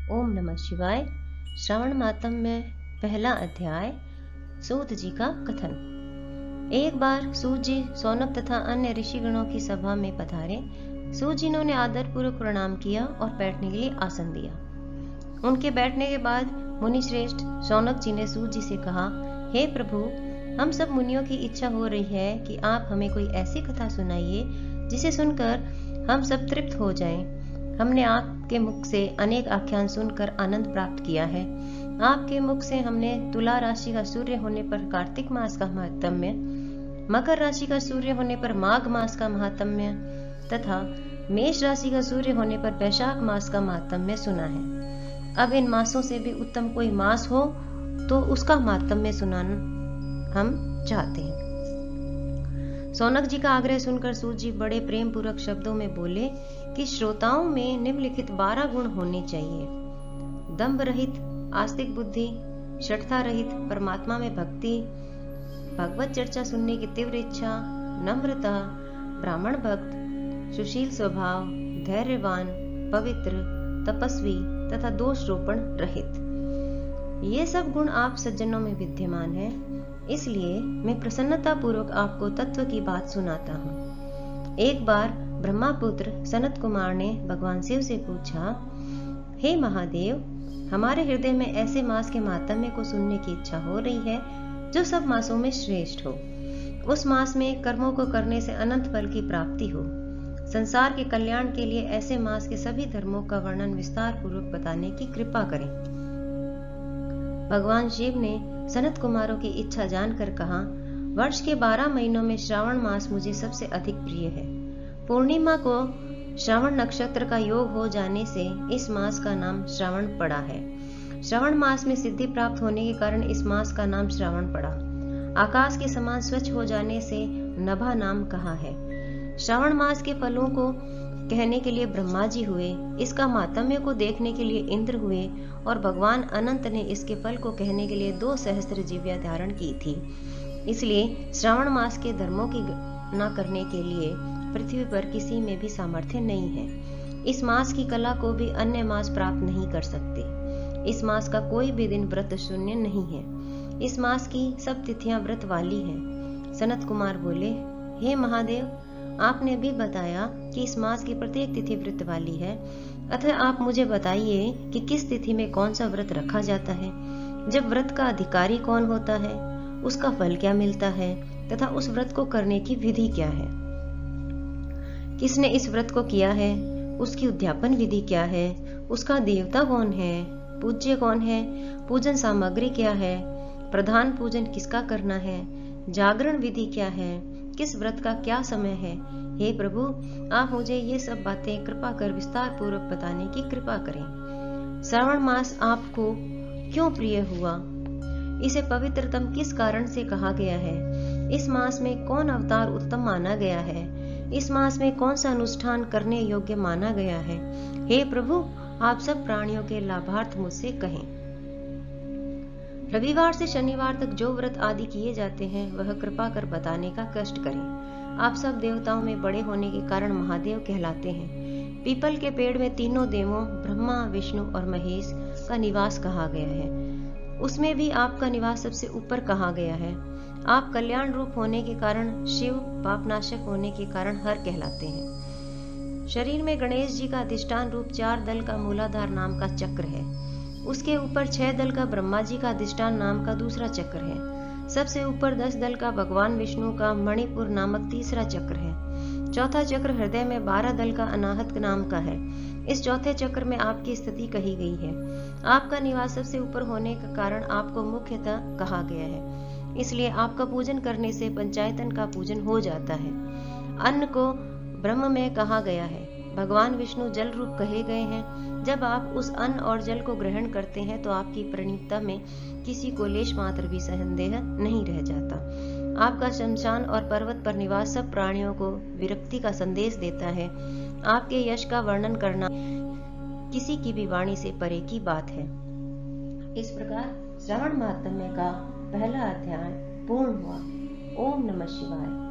ओम नमः शिवाय। श्रावण मातम में पहला अध्याय। सूत जी का कथन। एक बार सूत जी सौनक तथा अन्य ऋषिगणों की सभा में पधारे। सूत जी ने आदर पूर्वक प्रणाम किया और बैठने के लिए आसन दिया। उनके बैठने के बाद मुनि श्रेष्ठ सौनक जी ने सूत जी से कहा, हे प्रभु, हम सब मुनियों की इच्छा हो रही है कि आप हमें कोई ऐसी कथा सुनाइए जिसे सुनकर हम सब तृप्त हो जाएं। हमने आपके मुख से अनेक आख्यान सुनकर आनंद प्राप्त किया है। आपके मुख से हमने तुला राशि का सूर्य होने पर कार्तिक मास का महात्म्य, मकर राशि का सूर्य होने पर माघ मास का महात्म्य तथा मेष राशि का सूर्य होने पर वैशाख मास का महात्म्य सुना है। अब इन मासों से भी उत्तम कोई मास हो तो उसका महात्म्य सुनाना हम चाहते हैं। सौनक जी का आग्रह सुनकर सूत जी बड़े प्रेम पूर्वक शब्दों में बोले कि श्रोताओं में निम्नलिखित 12 गुण होने चाहिए: दंभ रहित आस्तिक बुद्धि, शठता रहित परमात्मा में भक्ति, भगवत चर्चा सुनने की तीव्र इच्छा, नम्रता, ब्राह्मण भक्त, सुशील स्वभाव, धैर्यवान, पवित्र, तपस्वी तथा दोष रोपण रहित। ये सब गुण आप सज्जनों में विद्यमान है, इसलिए मैं प्रसन्नता पूर्वक आपको तत्व की बात सुनाता हूँ। एक बार ब्रह्मापुत्र सनत कुमार ने भगवान शिव से पूछा, हे महादेव, हमारे हृदय में ऐसे मास के महात्म्य को सुनने की इच्छा हो रही है जो सब मासों में श्रेष्ठ हो। उस मास में कर्मों को करने से अनंत फल की प्राप्ति हो। संसार के कल्याण के लिए ऐसे मास के सभी धर्मों का वर्णन विस्तार पूर्वक बताने की कृपा करें। भगवान शिव ने सनत कुमारों की इच्छा जानकर कहा, वर्ष के 12 महीनों में श्रावण मास मुझे सबसे अधिक प्रिय है। पूर्णिमा को श्रावण नक्षत्र का योग हो जाने से इस मास का नाम श्रावण पड़ा है। श्रावण मास में सिद्धि प्राप्त होने के कारण इस मास का नाम श्रावण पड़ा। आकाश के समान स्वच्छ हो जाने से नभा नाम कहा है। श्रावण मास के फलों को कहने के लिए ब्रह्मा जी हुए, इसका महात्म्य को देखने के लिए इंद्र हुए और भगवान अनंत ने इसके फल को कहने के लिए 2 सहस्त्र जीव्या धारण की थी। इसलिए श्रावण मास के धर्मों की गणना करने के लिए पृथ्वी पर किसी में भी सामर्थ्य नहीं है। इस मास की कला को भी अन्य मास प्राप्त नहीं कर सकते। इस मास का कोई भी दिन व्रत शून्य नहीं है। इस मास की सब तिथियां व्रत वाली हैं। सनत कुमार बोले, हे महादेव, आपने भी बताया कि इस मास की प्रत्येक तिथि व्रत वाली है, अतः आप मुझे बताइए कि किस तिथि में कौन सा व्रत रखा जाता है, जब व्रत का अधिकारी कौन होता है, उसका फल क्या मिलता है तथा उस व्रत को करने की विधि क्या है, किसने इस व्रत को किया है, उसकी उद्यापन विधि क्या है, उसका देवता कौन है, पूज्य कौन है, पूजन सामग्री क्या है, प्रधान पूजन किसका करना है, जागरण विधि क्या है, किस व्रत का क्या समय है। हे प्रभु, आप मुझे ये सब बातें कृपा कर विस्तार पूर्वक बताने की कृपा करें। श्रावण मास आपको क्यों प्रिय हुआ? इसे पवित्रतम किस कारण से कहा गया है? इस मास में कौन अवतार उत्तम माना गया है? इस मास में कौन सा अनुष्ठान करने योग्य माना गया है? हे प्रभु, आप सब प्राणियों के लाभार्थ मुझसे कहें। रविवार से शनिवार तक जो व्रत आदि किए जाते हैं वह कृपा कर बताने का कष्ट करें। आप सब देवताओं में बड़े होने के कारण महादेव कहलाते हैं। पीपल के पेड़ में तीनों देवों ब्रह्मा, विष्णु और महेश का निवास कहा गया है। उसमें भी आपका निवास सबसे ऊपर कहा गया है। आप कल्याण रूप होने के कारण शिव, पापनाशक होने के कारण हर कहलाते हैं। शरीर में गणेश जी का अधिष्ठान रूप 4 दल का मूलाधार नाम का चक्र है। उसके ऊपर 6 दल का ब्रह्मा जी का अधिष्ठान नाम का दूसरा चक्र है। सबसे ऊपर 10 दल का भगवान विष्णु का मणिपुर नामक तीसरा चक्र है। चौथा चक्र हृदय में 12 दल का अनाहत नाम का है। इस चौथे चक्र में आपकी स्थिति कही गई है। आपका निवास सबसे ऊपर होने का कारण आपको मुख्यतः कहा गया है। इसलिए आपका पूजन करने से पंचायतन का पूजन हो जाता है। अन्न को ब्रह्म में कहा गया है। भगवान विष्णु जल रूप कहे गए हैं। जब आप उस अन्न और जल को ग्रहण करते हैं तो आपकी परिणीता में किसी को लेश मात्र भी संदेह नहीं रह जाता। आपका शमशान और पर्वत पर निवास सब प्राणियों को विरक्ति का संदेश देता है। आपके यश का वर्णन करना किसी की भी वाणी से परे की बात है। इस प्रकार श्रावण महात्म्य का पहला अध्याय पूर्ण हुआ। ओम नमः शिवाय।